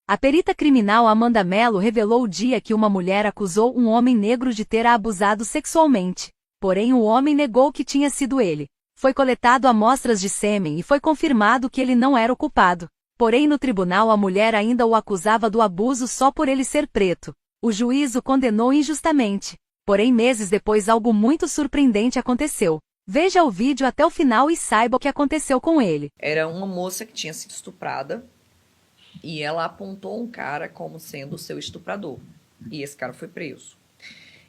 A perita criminal Amanda Mello revelou o dia que uma mulher acusou um homem negro de ter a abusado sexualmente. Porém, o homem negou que tinha sido ele. Foi coletado amostras de sêmen e foi confirmado que ele não era o culpado. Porém, no tribunal a mulher ainda o acusava do abuso só por ele ser preto. O juiz o condenou injustamente. Porém, meses depois algo muito surpreendente aconteceu. Veja o vídeo até o final e saiba o que aconteceu com ele. Era uma moça que tinha sido estuprada e ela apontou um cara como sendo o seu estuprador. E esse cara foi preso.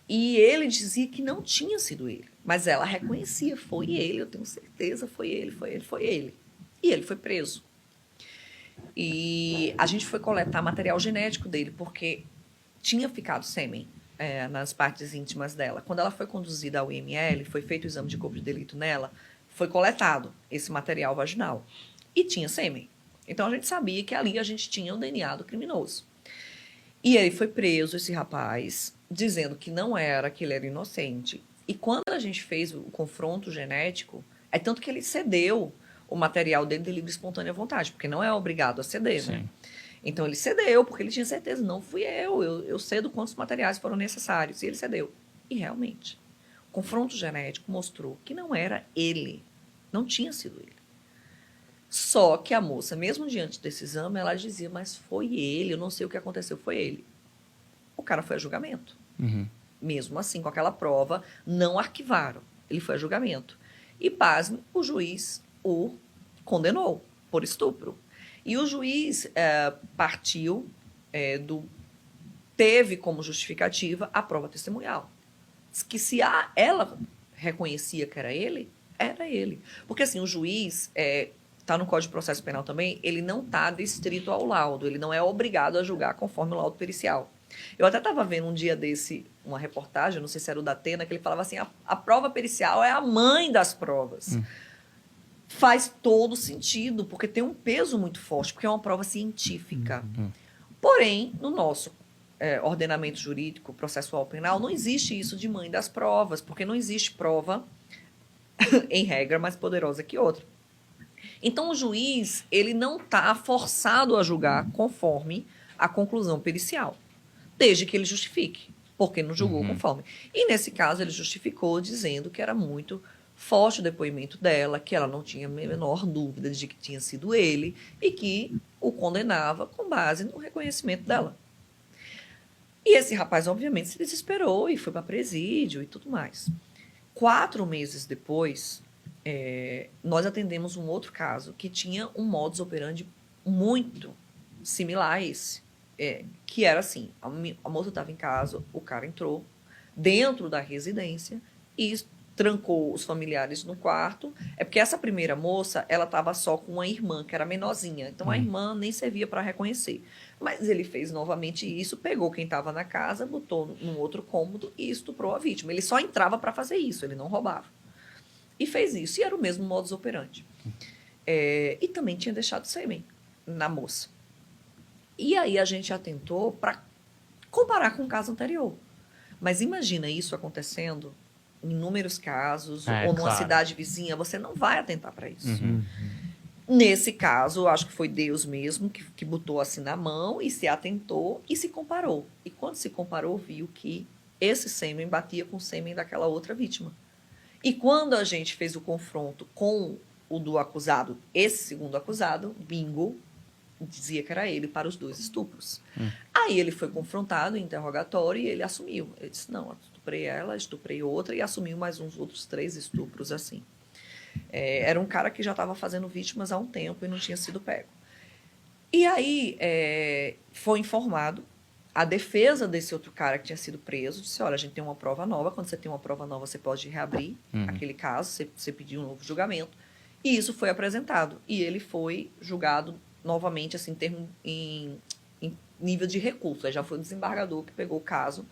E ele dizia que não tinha sido ele. Mas ela reconhecia, foi ele, eu tenho certeza, foi ele, foi ele, foi ele. E ele foi preso. E a gente foi coletar material genético dele, porque tinha ficado sêmen nas partes íntimas dela. Quando ela foi conduzida ao IML, foi feito o exame de corpo de delito nela, foi coletado esse material vaginal. E tinha sêmen. Então a gente sabia que ali a gente tinha o DNA do criminoso. E ele foi preso, esse rapaz, dizendo que não era, que ele era inocente. E quando a gente fez o confronto genético, é tanto que ele cedeu o material dele de livre e espontânea vontade, porque não é obrigado a ceder, Sim. né? Então ele cedeu, porque ele tinha certeza, não fui eu cedo quantos materiais foram necessários. E ele cedeu. E realmente, o confronto genético mostrou que não era ele, não tinha sido ele. Só que a moça, mesmo diante desse exame, ela dizia, mas foi ele, eu não sei o que aconteceu, foi ele. O cara foi a julgamento. Uhum. Mesmo assim, com aquela prova, não arquivaram. Ele foi a julgamento. E, pasme, o juiz o condenou por estupro. E o juiz partiu teve como justificativa a prova testemunhal. Que se ela reconhecia que era ele. Porque assim, o juiz, está no Código de Processo Penal também, ele não está restrito ao laudo, ele não é obrigado a julgar conforme o laudo pericial. Eu até estava vendo um dia desse, uma reportagem, não sei se era o da Atena, que ele falava assim, a prova pericial é a mãe das provas. Faz todo sentido, porque tem um peso muito forte, porque é uma prova científica. Porém, no nosso ordenamento jurídico, processual penal, não existe isso de mãe das provas, porque não existe prova, em regra, mais poderosa que outra. Então, o juiz, ele não está forçado a julgar conforme a conclusão pericial, desde que ele justifique, porque não julgou conforme. E, nesse caso, ele justificou dizendo que era muito forte o depoimento dela, que ela não tinha a menor dúvida de que tinha sido ele e que o condenava com base no reconhecimento dela. E esse rapaz, obviamente, se desesperou e foi para presídio e tudo mais. 4 meses depois, nós atendemos um outro caso que tinha um modus operandi muito similar a esse. Que era assim, a moça estava em casa, o cara entrou dentro da residência e trancou os familiares no quarto. É porque essa primeira moça, ela estava só com uma irmã, que era menorzinha. Então, a irmã nem servia para reconhecer. Mas ele fez novamente isso, pegou quem estava na casa, botou num outro cômodo e estuprou a vítima. Ele só entrava para fazer isso, ele não roubava. E fez isso. E era o mesmo modus operandi. E também tinha deixado sêmen na moça. E aí a gente atentou para comparar com o caso anterior. Mas imagina isso acontecendo em inúmeros casos, ou numa cidade vizinha, você não vai atentar para isso. Nesse caso, acho que foi Deus mesmo que botou assim na mão e se atentou e se comparou. E quando se comparou, viu que esse sêmen batia com o sêmen daquela outra vítima. E quando a gente fez o confronto com o do acusado, esse segundo acusado, bingo, dizia que era ele para os 2 estupros. Aí ele foi confrontado em interrogatório e ele assumiu. Ele disse, não, eu estuprei ela, estuprei outra e assumiu mais uns outros 3 estupros assim. Era um cara que já estava fazendo vítimas há um tempo e não tinha sido pego. E aí foi informado, a defesa desse outro cara que tinha sido preso disse, olha, a gente tem uma prova nova, quando você tem uma prova nova você pode reabrir aquele caso, você pedir um novo julgamento. E isso foi apresentado. E ele foi julgado novamente, assim, em nível de recurso. Aí já foi o desembargador que pegou o caso.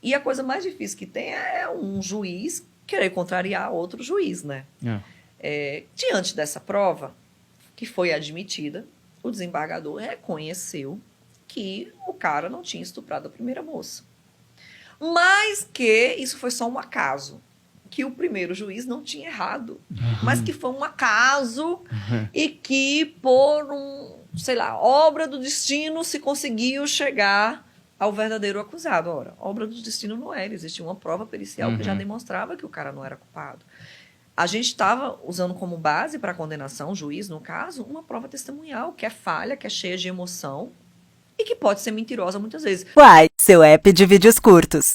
E a coisa mais difícil que tem é um juiz querer contrariar outro juiz, né? Diante dessa prova, que foi admitida, o desembargador reconheceu que o cara não tinha estuprado a primeira moça. Mas que isso foi só um acaso. Que o primeiro juiz não tinha errado. Mas que foi um acaso e que por sei lá, obra do destino se conseguiu chegar ao verdadeiro acusado. Ora, obra do destino não era, existia uma prova pericial que já demonstrava que o cara não era culpado. A gente estava usando como base para a condenação, o juiz, no caso, uma prova testemunhal, que é falha, que é cheia de emoção e que pode ser mentirosa muitas vezes. Uai, seu app de vídeos curtos.